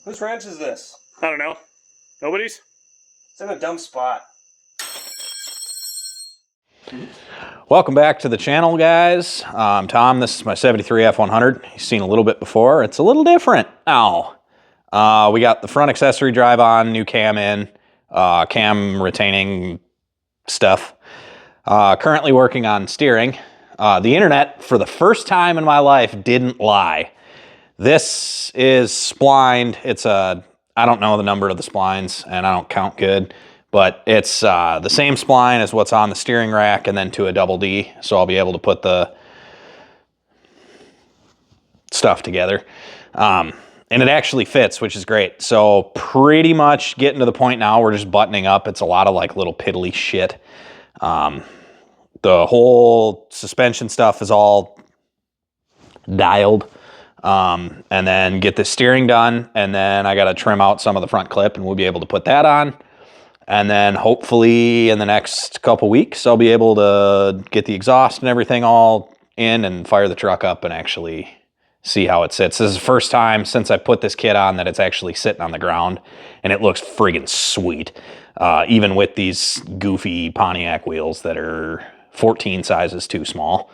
Whose ranch is this? I don't know. Nobody's? It's in a dumb spot. Welcome back to the channel, guys. I'm Tom. This is my 73 F100. You've seen a little bit before. It's a little different now. We got the front accessory drive on, new cam in, cam retaining stuff. Currently working on steering. The internet, for the first time in my life, didn't lie. This is splined. It's a, I don't know the number of the splines, and I don't count good, but it's the same spline as what's on the steering rack and then to a double D, so I'll be able to put the stuff together. And it actually fits, which is great. So pretty much getting to the point now, we're just buttoning up. It's a lot of like little piddly shit. The whole suspension stuff is all dialed. And then get the steering done, and then I got to trim out some of the front clip, and we'll be able to put that on. And then hopefully in the next couple weeks, I'll be able to get the exhaust and everything all in and fire the truck up and actually see how it sits. This is the first time since I put this kit on that it's actually sitting on the ground, and it looks friggin' sweet. Even with these goofy Pontiac wheels that are 14 sizes too small.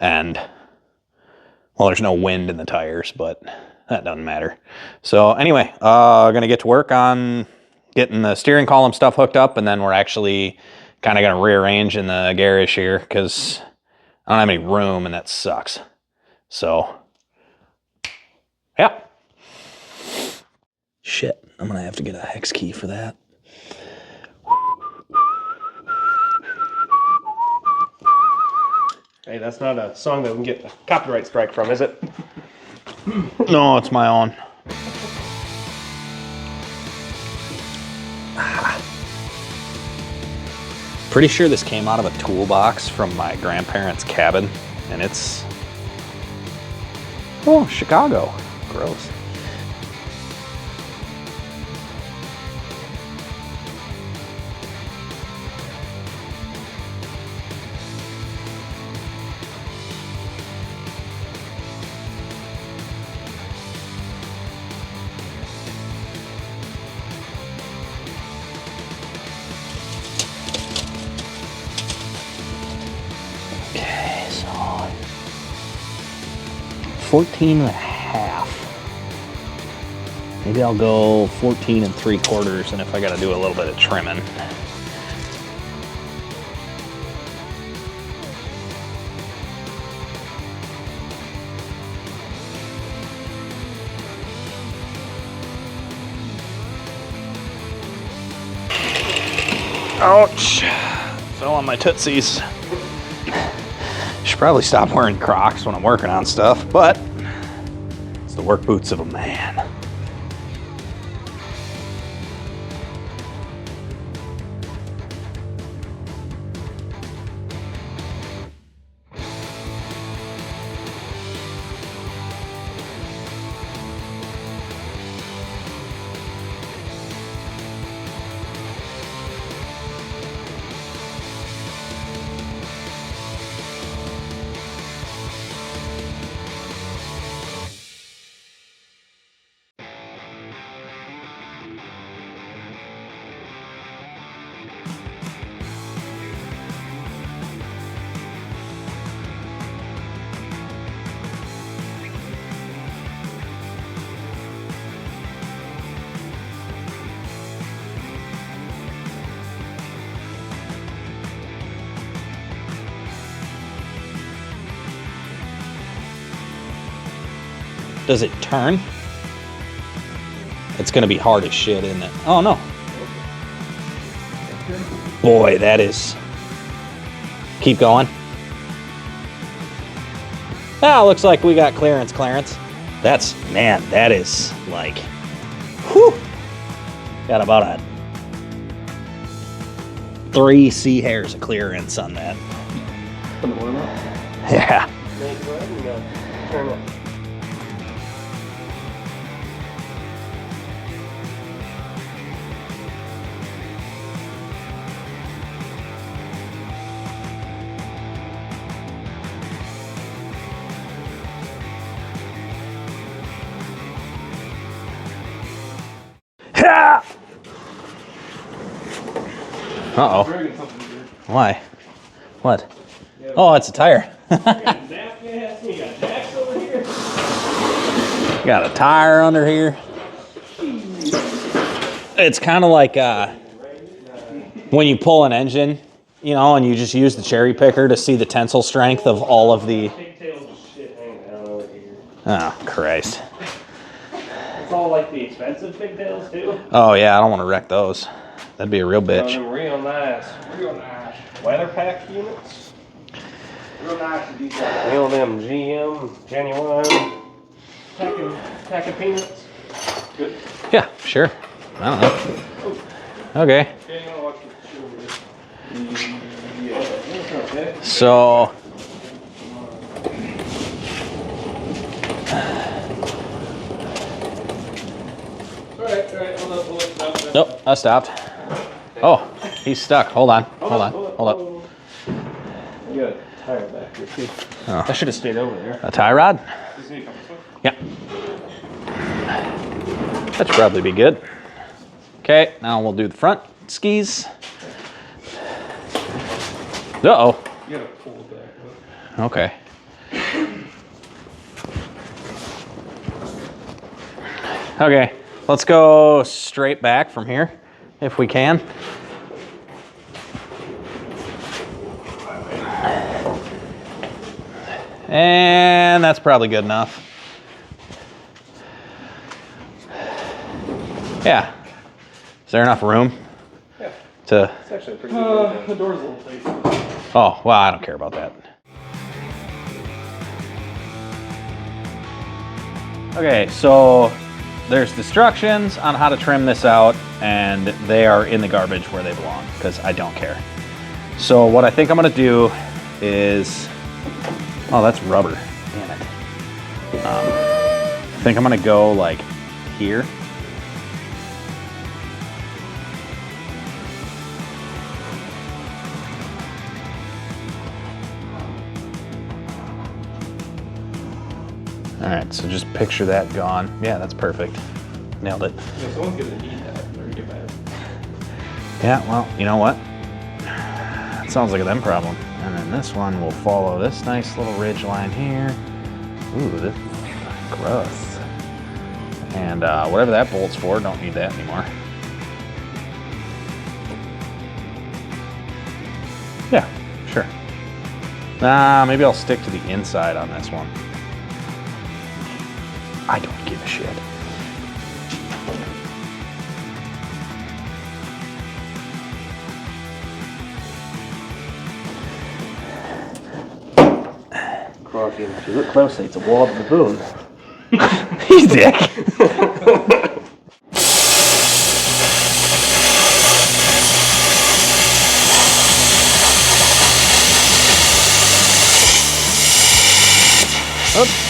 And well, there's no wind in the tires, but that doesn't matter. So anyway, gonna get to work on getting the steering column stuff hooked up, and then we're actually kind of gonna rearrange in the garage here because I don't have any room, and that sucks. So yeah. Shit, I'm gonna have to get a hex key for that. Hey, that's not a song that we can get a copyright strike from, is it? No, it's my own. Pretty sure this came out of a toolbox from my grandparents' cabin, and it's, oh, Chicago. Gross. Okay, so 14 and a half. Maybe I'll go 14 and 3/4, and if I gotta do a little bit of trimming. Ouch. Fell on my tootsies. Should probably stop wearing Crocs when I'm working on stuff, but it's the work boots of a man. Does it turn? It's gonna be hard as shit, isn't it? Oh no. Boy, that is. Keep going. Ah, looks like we got clearance. That's, man, that is like, whew. Got about a 3 C hairs of clearance on that. Yeah. Turn it. Uh-oh. Why? What? Oh, it's a tire. Got a tire under here. It's kind of like when you pull an engine, you know, and you just use the cherry picker to see the tensile strength of all of the... Oh, Christ. It's all like the expensive pigtails too. Oh, yeah, I don't want to wreck those. That'd be a real bitch. Them real nice. Weather pack units. Real nice and detailed. You know them GM, genuine, pack of peanuts. Good. Yeah, sure. I don't know. Okay. So... Nope, I stopped. Oh, he's stuck. Hold on. Hold on. Hold up. You got a tire back here too. Oh. I should have stayed over there. A tie rod? Yeah. That should probably be good. Okay, now we'll do the front skis. Uh-oh. You gotta pull it back. Okay. Okay, let's go straight back from here, if we can. And that's probably good enough. Yeah. Is there enough room? Yeah. To... It's actually a pretty good. The door's a little tight. Oh, well, I don't care about that. Okay, so there's instructions on how to trim this out, and they are in the garbage where they belong, because I don't care. So what I think I'm gonna do is, oh, that's rubber, damn it. I think I'm gonna go like here. All right, so just picture that gone. Yeah, that's perfect. Nailed it. Yeah, someone's gonna need that or get mad. Yeah, well, you know what? That sounds like a them problem. And then this one will follow this nice little ridge line here. Ooh, this is gross. And whatever that bolt's for, don't need that anymore. Yeah, sure. Maybe I'll stick to the inside on this one. I don't give a shit. Crocky, if you look closely, it's a walled baboon. He's dick. Oops.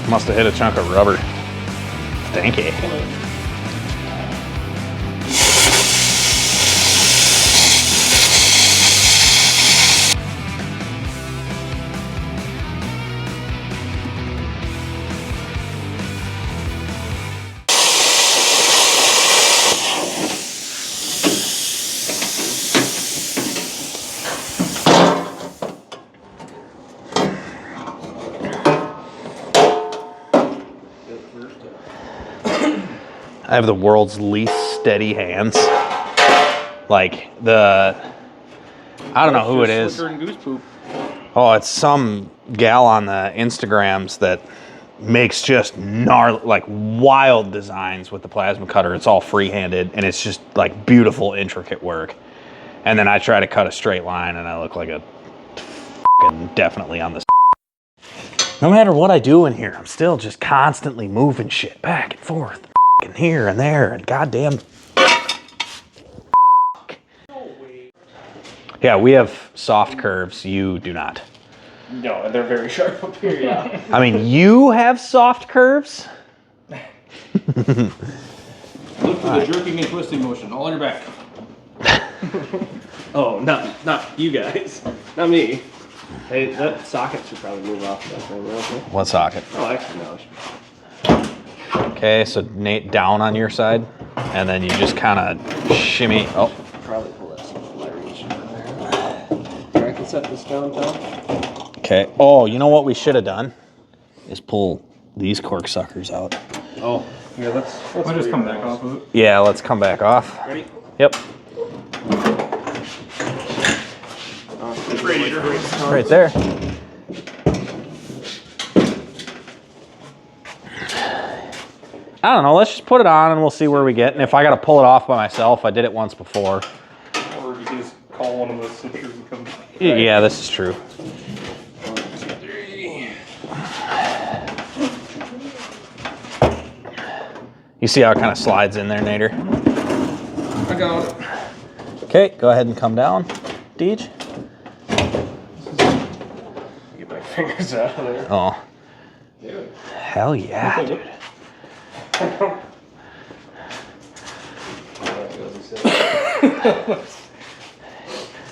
Must have hit a chunk of rubber. Stanky. I have the world's least steady hands. Like I don't know who it is. Slicker and goose poop. Oh, it's some gal on the Instagrams that makes just gnarly, like wild designs with the plasma cutter. It's all free-handed and it's just like beautiful, intricate work. And then I try to cut a straight line and I look like a fucking definitely on the. No matter what I do in here, I'm still just constantly moving shit back and forth, and here and there, and goddamn. Yeah, we have soft curves. You do not. No, they're very sharp up here, yeah. I mean, you have soft curves? Look for the jerking and twisting motion, all on your back. Oh, not you guys. Not me. Hey, that socket should probably move off that thing, okay? What socket? Oh, actually, no. It should Okay, so Nate down on your side, and then you just kind of shimmy. Oh, probably pull that stuff by reaching in there. I can set this down, Tom. okay. Oh, you know what we should have done? Is pull these cork suckers out. Oh, here, let's I'll just come back off of it. Yeah, let's come back off. Ready? Yep, Radiator. right there. I don't know, let's just put it on and we'll see where we get. And if I got to pull it off by myself, I did it once before. Or you can just call one of the sisters and come. Yeah, this is true. You see how it kind of slides in there, Nader? I got it. Okay, go ahead and come down, Deej. Get my fingers out of there. Oh, Dude. hell yeah, dude.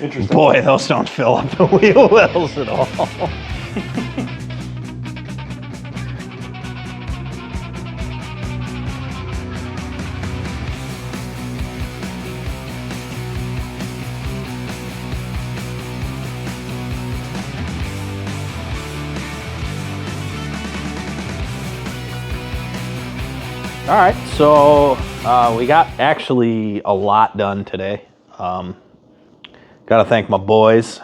Interesting. Boy, those don't fill up the wheel wells at all. All right, so we got actually a lot done today. Got to thank my boys,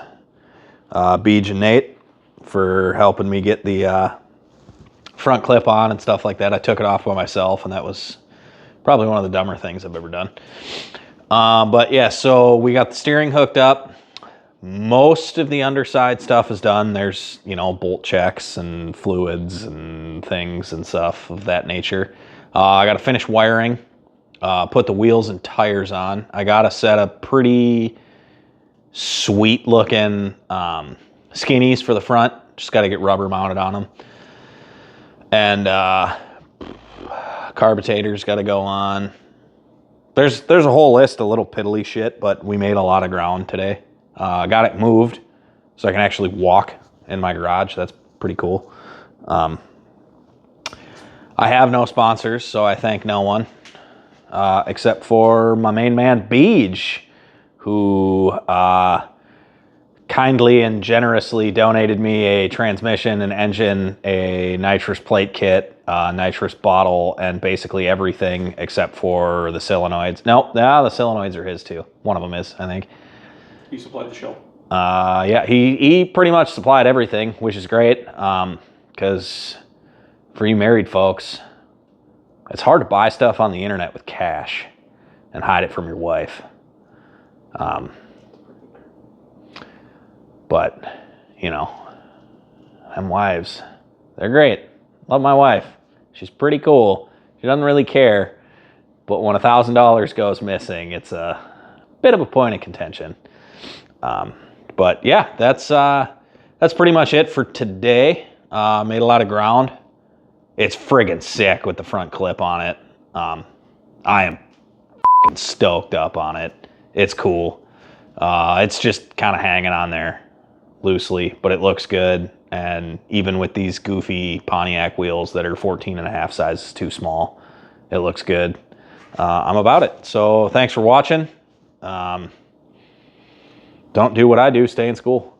Beej and Nate, for helping me get the front clip on and stuff like that. I took it off by myself, and that was probably one of the dumber things I've ever done. But yeah, so we got the steering hooked up. Most of the underside stuff is done. There's, you know, bolt checks and fluids and things and stuff of that nature. I got to finish wiring, put the wheels and tires on. I got to set up pretty sweet looking skinnies for the front. Just got to get rubber mounted on them. And carburetor's got to go on. There's a whole list of little piddly shit, but we made a lot of ground today. Got it moved so I can actually walk in my garage. That's pretty cool. I have no sponsors, so I thank no one, except for my main man, Beej, who kindly and generously donated me a transmission, an engine, a nitrous plate kit, a nitrous bottle, and basically everything except for the solenoids. No, the solenoids are his too. One of them is, I think. You supplied the shell. Yeah, he pretty much supplied everything, which is great, because for you married folks, it's hard to buy stuff on the internet with cash and hide it from your wife. But, you know, them wives, they're great. Love my wife. She's pretty cool. She doesn't really care. But when $1,000 goes missing, it's a bit of a point of contention. But yeah, that's pretty much it for today. Made a lot of ground. It's friggin' sick with the front clip on it. I am f***ing stoked up on it. It's cool. It's just kind of hanging on there loosely, but it looks good. And even with these goofy Pontiac wheels that are 14.5 sizes too small, it looks good. I'm about it. So thanks for watching. Don't do what I do, stay in school.